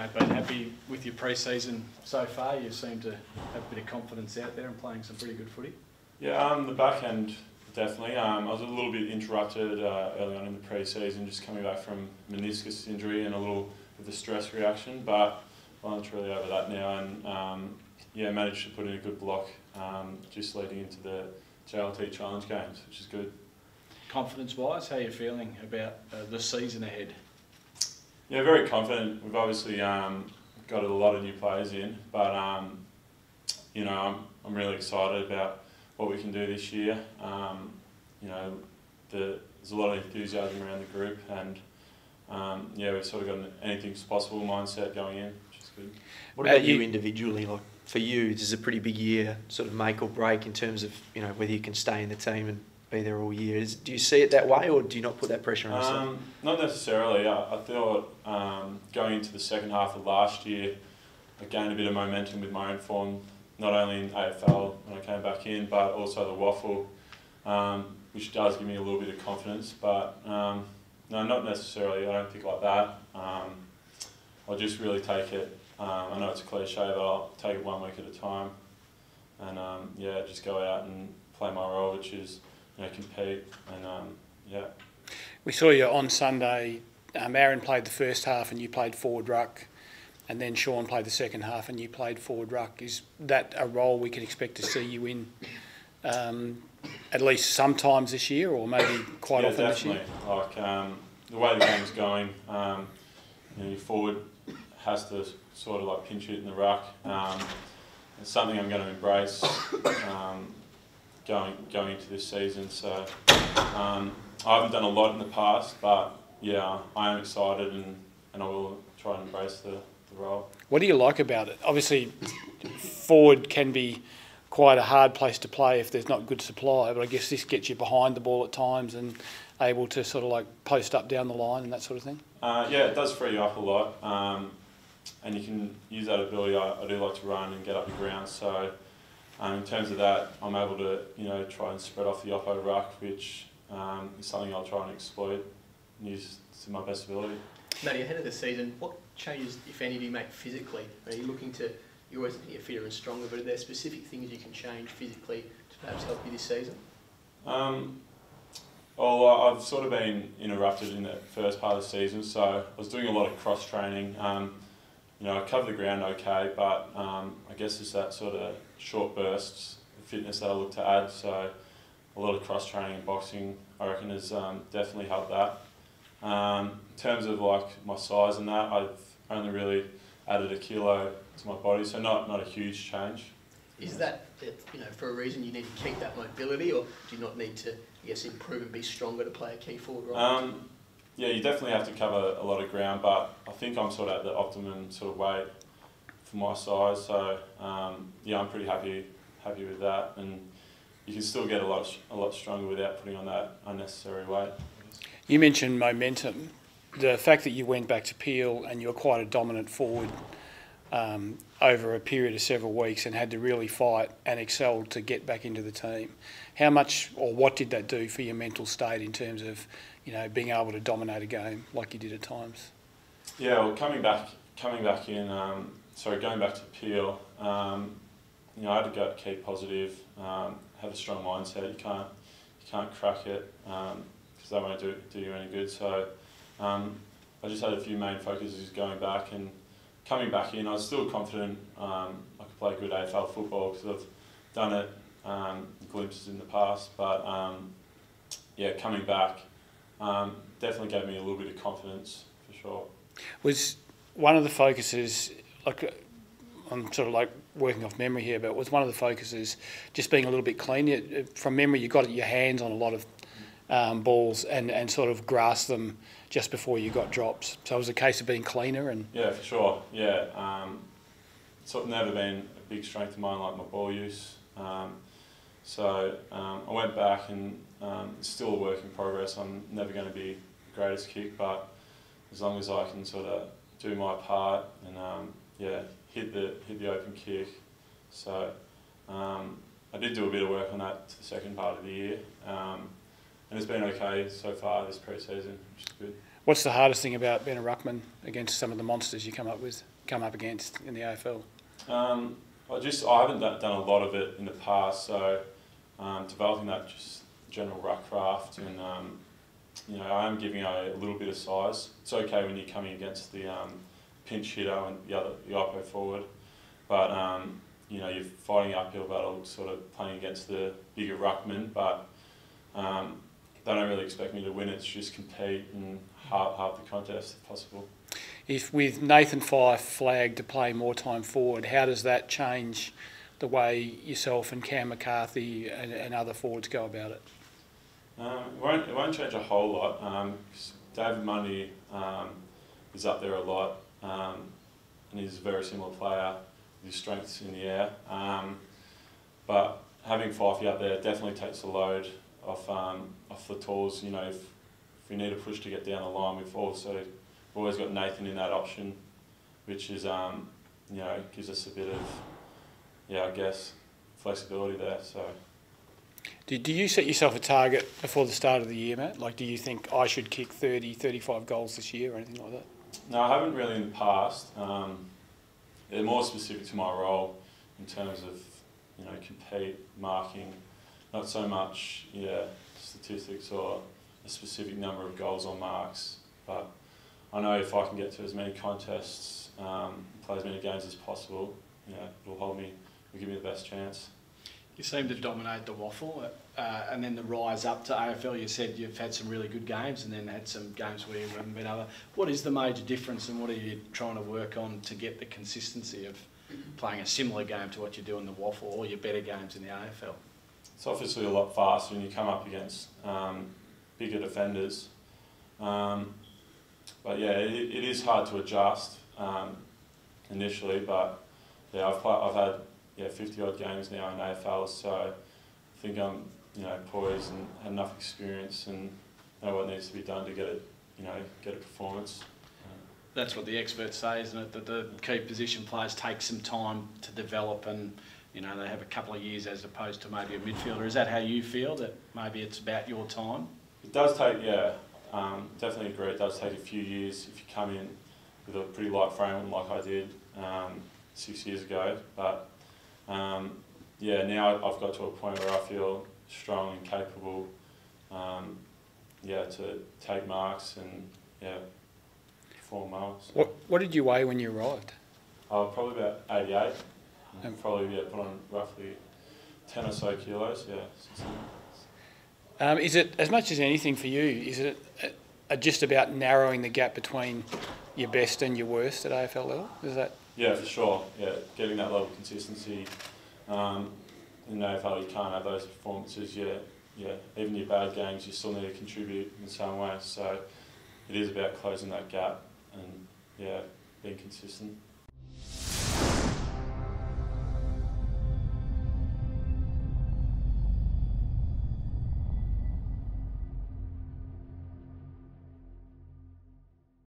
mate, been happy with your pre-season so far? You seem to have a bit of confidence out there and playing some pretty good footy. Yeah, the back end definitely. I was a little bit interrupted early on in the pre-season, just coming back from meniscus injury and a little bit of a stress reaction, but I'm really over that now, and yeah, managed to put in a good block just leading into the JLT Challenge games, which is good. Confidence-wise, how are you feeling about the season ahead? Yeah, very confident. We've obviously got a lot of new players in, but you know, I'm really excited about what we can do this year. You know, there's a lot of enthusiasm around the group, and yeah, we've sort of got an anything's possible mindset going in, which is good. What about you individually? Like for you, this is a pretty big year, sort of make or break in terms of, you know, whether you can stay in the team and be there all year. Do you see it that way, or do you not put that pressure on yourself? Not necessarily. I thought going into the second half of last year, I gained a bit of momentum with my own form, not only in AFL when I came back in, but also the waffle, which does give me a little bit of confidence. But no, not necessarily. I don't think like that. I'll just really take it. I know it's a cliche, but I'll take it 1 week at a time, and yeah, just go out and play my role, which is, you know, compete, and yeah. We saw you on Sunday. Aaron played the first half and you played forward ruck, and then Sean played the second half and you played forward ruck. Is that a role we can expect to see you in at least sometimes this year, or maybe quite often definitely. this year? Like the way the game's going, you know, your forward has to sort of like pinch it in the ruck. It's something I'm going to embrace going into this season. So I haven't done a lot in the past, but yeah, I am excited, and I will try and embrace the role. What do you like about it? Obviously, forward can be quite a hard place to play if there's not good supply, but I guess this gets you behind the ball at times and able to sort of like post up down the line and that sort of thing. Yeah, it does free you up a lot, and you can use that ability. I do like to run and get up the ground, so in terms of that, I'm able to, you know, try and spread off the oppo ruck, which is something I'll try and exploit and use to my best ability. Matty, ahead of the season, what changes, if any, do you make physically? Are you looking to, you're always looking to get fitter and stronger, but are there specific things you can change physically to perhaps help you this season? Well, I've sort of been interrupted in the first part of the season, so I was doing a lot of cross training. You know, I covered the ground okay, but I guess it's that sort of short bursts of fitness that I look to add. So a lot of cross training and boxing, I reckon, has definitely helped that. In terms of like my size and that, I've only really added 1 kilo to my body, so not a huge change. Is that, you know, for a reason you need to keep that mobility, or do you not need to, I guess, improve and be stronger to play a key forward role? Yeah, you definitely have to cover a lot of ground, but I think I'm sort of at the optimum sort of weight for my size. So yeah, I'm pretty happy with that, and you can still get a lot stronger without putting on that unnecessary weight. You mentioned momentum. The fact that you went back to Peel and you were quite a dominant forward over a period of several weeks and had to really fight and excel to get back into the team. How much, or what did that do for your mental state in terms of, you know, being able to dominate a game like you did at times? Yeah, well, going back to Peel, you know, I had to go keep positive, have a strong mindset. You can't crack it because that won't do you any good. So I just had a few main focuses going back, and coming back in, I was still confident I could play good AFL football because I've done it glimpses in the past. But yeah, coming back definitely gave me a little bit of confidence for sure. Was one of the focuses, like I'm sort of like working off memory here, but was one of the focuses just being a little bit clean? From memory, you got your hands on a lot of balls and sort of grasped them just before you got drops. So it was a case of being cleaner. And yeah, for sure. Yeah, it's sort of never been a big strength of mine, like my ball use. So I went back, and it's still a work in progress. I'm never going to be the greatest kick, but as long as I can sort of do my part and yeah, hit the open kick. So I did do a bit of work on that to the second part of the year, and it's been okay so far this pre-season, which is good. What's the hardest thing about being a ruckman against some of the monsters you come up against in the AFL? I haven't done a lot of it in the past, so developing that just general ruck craft, and I am giving a little bit of size. It's okay when you're coming against the pinch hitter and the oppo forward, but you're fighting uphill battle, sort of playing against the bigger ruckman, but they don't really expect me to win. It's just compete and halve the contest if possible. If with Nathan Fyfe flagged to play more time forward, how does that change the way yourself and Cam McCarthy and other forwards go about it? It won't change a whole lot. 'Cause David Mundy is up there a lot, and he's a very similar player with his strengths in the air. But having Fyfe up there definitely takes the load off the tools. If we need a push to get down the line, we've always got Nathan in that option, which is gives us a bit of flexibility there. So. Do you set yourself a target before the start of the year, Matt? Like, do you think I should kick 30, 35 goals this year or anything like that? No, I haven't really in the past. They're more specific to my role in terms of compete, marking, not so much statistics or a specific number of goals or marks. But I know if I can get to as many contests, play as many games as possible, it'll give me the best chance. You seem to dominate the waffle, and then the rise up to AFL. You said you've had some really good games, and then had some games where you haven't been able. What is the major difference, and what are you trying to work on to get the consistency of playing a similar game to what you do in the waffle, or your better games in the AFL? It's obviously a lot faster when you come up against bigger defenders, but yeah, it is hard to adjust initially. But yeah, I've had 50 odd games now in AFL, so I think I'm poised and had enough experience and know what needs to be done to get a performance. That's what the experts say, isn't it? That the key position players take some time to develop, and they have a couple of years as opposed to maybe a midfielder. Is that how you feel, that maybe it's about your time? It does take, definitely agree. It does take a few years if you come in with a pretty light frame like I did 6 years ago, but. Now I've got to a point where I feel strong and capable, to take marks and perform well. So. What did you weigh when you arrived? Probably about 88. And probably put on roughly 10 or so kilos. Is it, as much as anything for you, is it just about narrowing the gap between your best and your worst at AFL level? Is that? Yeah, for sure. Yeah, getting that level of consistency. In AFL, you can't have those performances. Even your bad games, you still need to contribute in some way. So it is about closing that gap and being consistent.